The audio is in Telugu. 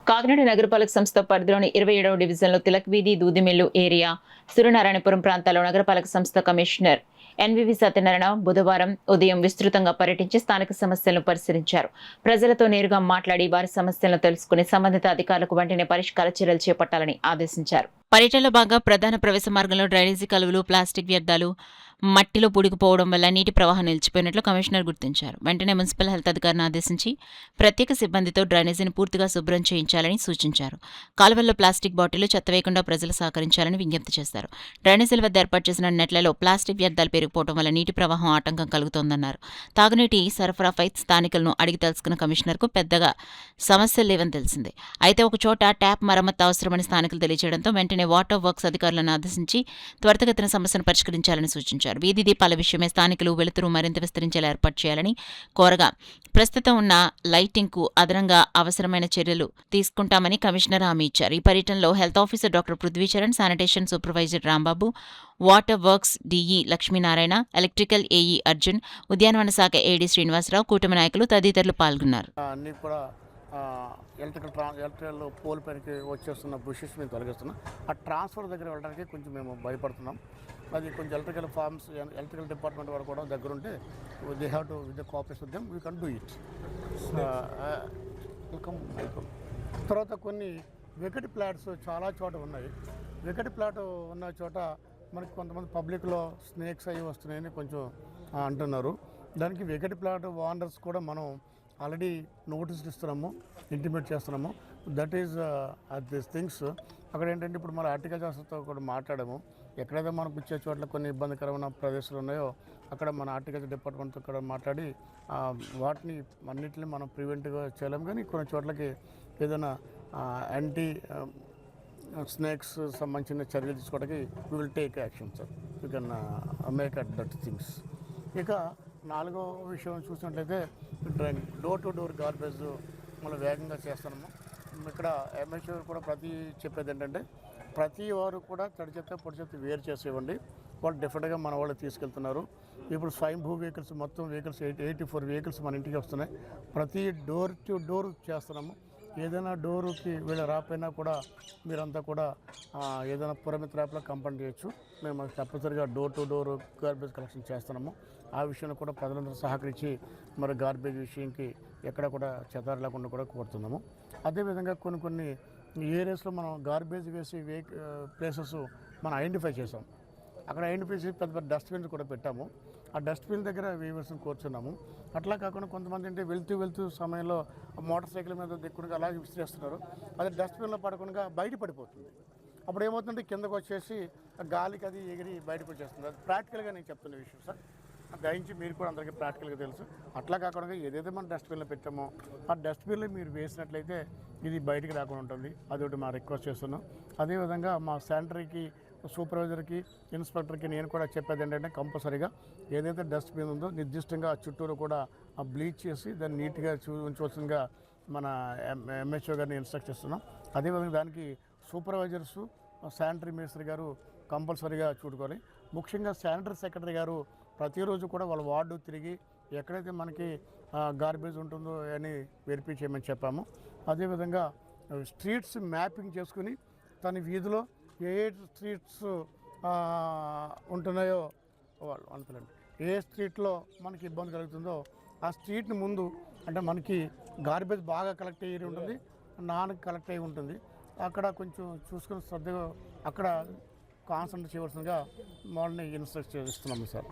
కాకినాడ నగరపాలక సంస్థ పరిధిలోని 27వ డివిజన్లో తిలక్ వీధి, దూదిమిల్లు ఏరియా, సూర్యనారాయణపురం ప్రాంతాల్లో నగరపాలక సంస్థ కమిషనర్ ఎన్వివి సత్యనారాయణ బుధవారం ఉదయం విస్తృతంగా పర్యటించి స్థానిక సమస్యలను పరిశీలించారు. ప్రజలతో నేరుగా మాట్లాడి వారి సమస్యలను తెలుసుకుని సంబంధిత అధికారులకు వెంటనే పరిష్కార చర్యలు చేపట్టాలని ఆదేశించారు. పర్యటనలో భాగంగా ప్రధాన ప్రవేశ మార్గంలో డ్రైనేజీ కాలువలు, ప్లాస్టిక్ వ్యర్థాలు మట్టిలో పూడుకుపోవడం వల్ల నీటి ప్రవాహం నిలిచిపోయినట్లు కమిషనర్ గుర్తించారు. వెంటనే మున్సిపల్ హెల్త్ అధికారిని ఆదేశించి ప్రత్యేక సిబ్బందితో డ్రైనేజీని పూర్తిగా శుభ్రం చేయించాలని సూచించారు. కాలువల్లో ప్లాస్టిక్ బాటిళ్లు చెత్త వేయకుండా ప్రజలు సహకరించాలని విజ్ఞప్తి చేశారు. డ్రైనేజీల వద్ద ఏర్పాటు చేసిన నెట్లలో ప్లాస్టిక్ వ్యర్థాలు పెరిగిపోవడం వల్ల నీటి ప్రవాహం ఆటంకం కలుగుతోందన్నారు. తాగునీటి సరఫరాపై స్థానికులను అడిగి తెలుసుకున్న కమిషనర్కు పెద్దగా సమస్యలు లేవని తెలిసింది. అయితే ఒక చోట ట్యాప్ మరమ్మతు అవసరమని స్థానికులు తెలియజేయడంతో వెంటనే వాటర్ వర్క్స్ అధికారులను ఆదేశించి త్వరితగతిన సమస్యను పరిష్కరించాలని సూచించారు. వీధి దీపాల విషయమే స్థానికులు వెలుతురు మరింత విస్తరించేలా ఏర్పాటు చేయాలని కోరగా ప్రస్తుతం ఉన్న లైటింగ్కు అదనంగా అవసరమైన చర్యలు తీసుకుంటామని కమిషనర్ హామీ ఇచ్చారు. ఈ పర్యటనలో health officer doctor Prithvi Charan, sanitation supervisor Rambabu, water works DE Lakshminarayana, electrical AE Arjun, ఉద్యానవన శాఖ ఏడీ శ్రీనివాసరావు, కూటమి నాయకులు తదితరులు పాల్గొన్నారు. ఎలక్ట్రికల్ పోల్ పైనకి వచ్చేస్తున్న బుషెస్ మేము తొలగిస్తున్నాం. ఆ ట్రాన్స్ఫర్ దగ్గర వెళ్ళడానికి కొంచెం మేము భయపడుతున్నాం. అది కొంచెం ఎలక్ట్రికల్ ఫార్మ్స్, ఎలక్ట్రికల్ డిపార్ట్మెంట్ వారు కూడా దగ్గర ఉంటే they have to with the cooperation with them we can do it. Welcome. తర్వాత కొన్ని వికెట్ ప్లాట్స్ చాలా చోట ఉన్నాయి. వికెట్ ప్లాట్ ఉన్న చోట మనకి కొంతమంది పబ్లిక్లో స్నేక్స్ అవి వస్తున్నాయని కొంచెం అంటున్నారు. దానికి వికెట్ ప్లాట్ ఓనర్స్ కూడా మనం ఆల్రెడీ నోటీసులు ఇస్తున్నాము, ఇంటిమేట్ చేస్తున్నాము. That is this things. అక్కడ ఏంటంటే ఇప్పుడు మన హార్టికల్చర్తో కూడా మాట్లాడాము. ఎక్కడైతే మనకు ఇచ్చే చోట్ల కొన్ని ఇబ్బందికరమైన ప్రదేశాలు ఉన్నాయో అక్కడ మన హార్టికల్చర్ డిపార్ట్మెంట్తో కూడా మాట్లాడి వాటిని అన్నింటినీ మనం ప్రివెంట్గా చేయలేము. కానీ కొన్ని చోట్లకి ఏదైనా యాంటీ స్నేక్స్ సంబంధించిన చర్యలు తీసుకోవడానికి we will take action sir. You can make at that things. ఇక నాలుగో విషయం చూసినట్లయితే డోర్ టు డోర్ గార్బేజ్ మనం వేగంగా చేస్తున్నాము. ఇక్కడ ఎంహెచ్ఓ కూడా చెప్పేది ఏంటంటే ప్రతి వారు కూడా తడి చెత్త పొడి చెత్త వేరు చేసేవ్వండి. వాళ్ళు డెఫినెట్గా మన వాళ్ళు తీసుకెళ్తున్నారు. ఇప్పుడు స్వయంభూ వెహికల్స్ మొత్తం వెహికల్స్ 84 వెహికల్స్ మన ఇంటికి వస్తున్నాయి. ప్రతి డోర్ టు డోర్ చేస్తున్నాము. ఏదైనా డోరుకి వీళ్ళు రాకపోయినా కూడా మీరంతా కూడా ఏదైనా పురమిత్ర యాప్లో కంప్లైంట్ చేయొచ్చు. మేము తప్పనిసరిగా door to door garbage collection చేస్తున్నాము. ఆ విషయంలో కూడా ప్రజలందరూ సహకరించి మరి గార్బేజ్ విషయంకి ఎక్కడ కూడా చెదారు లేకుండా కూడా కోరుతున్నాము. అదేవిధంగా కొన్ని ఏరియాస్లో మనం గార్బేజ్ వేసి ప్లేసెస్ మనం ఐడెంటిఫై చేసాం. అక్కడ ఐడెంటిఫై చేసి పెద్ద పెద్ద డస్ట్బిన్స్ కూడా పెట్టాము. ఆ డస్ట్బిన్ దగ్గర వేయవలసిన కూర్చున్నాము. అట్లా కాకుండా కొంతమంది అంటే వెళ్తూ సమయంలో మోటార్ సైకిల్ మీద దిక్కుడుగా అలాగే విసిరేస్తున్నారు. అది డస్ట్బిన్లో పడకుండా బయట పడిపోతుంది. అప్పుడు ఏమవుతుందంటే కిందకు వచ్చేసి గాలికి అది ఎగిరి బయటకు వచ్చేస్తుంది. అది ప్రాక్టికల్గా నేను చెప్తున్న విషయం సార్. దయించి మీరు కూడా అందరికీ ప్రాక్టికల్గా తెలుసు. అట్లా కాకుండా ఏదైతే మనం డస్ట్బిన్లో పెట్టామో ఆ డస్ట్బిన్లో మీరు వేసినట్లయితే ఇది బయటికి రాకుండా ఉంటుంది. అదొకటి మా రిక్వెస్ట్ చేస్తున్నాం. అదేవిధంగా మా శానిటరీకి, సూపర్వైజర్కి, ఇన్స్పెక్టర్కి నేను కూడా చెప్పేది ఏంటంటే కంపల్సరీగా ఏదైతే డస్ట్బిన్ ఉందో నిర్దిష్టంగా చుట్టూరు కూడా బ్లీచ్ చేసి దాన్ని నీట్గా ఉంచవలసిందిగా మన ఎంహెచ్ఓ గారిని ఇన్స్ట్రక్ట్ చేస్తున్నాం. అదేవిధంగా దానికి సూపర్వైజర్సు, శానిటరీ మినిస్టర్ గారు కంపల్సరీగా చూడుకోవాలి. ముఖ్యంగా శానిటరీ సెక్రటరీ గారు ప్రతిరోజు కూడా వాళ్ళ వార్డు తిరిగి ఎక్కడైతే మనకి గార్బేజ్ ఉంటుందో అని వెరిఫై చేయమని చెప్పాము. అదేవిధంగా స్ట్రీట్స్ మ్యాపింగ్ చేసుకుని తన వీధిలో ఏ స్ట్రీట్స్ ఉంటున్నాయో వాళ్ళు అనుకోండి, ఏ స్ట్రీట్లో మనకి ఇబ్బంది కలుగుతుందో ఆ స్ట్రీట్ని ముందు అంటే మనకి గార్బేజ్ బాగా కలెక్ట్ అయ్యి ఉంటుంది, నాన్ కలెక్ట్ అయ్యి ఉంటుంది. అక్కడ కొంచెం చూసుకుని శ్రద్ధగా అక్కడ కాన్సన్ట్రేట్ చేయవలసిందిగా వాళ్ళని ఇన్స్ట్రక్ట్ చేస్తున్నాము సార్.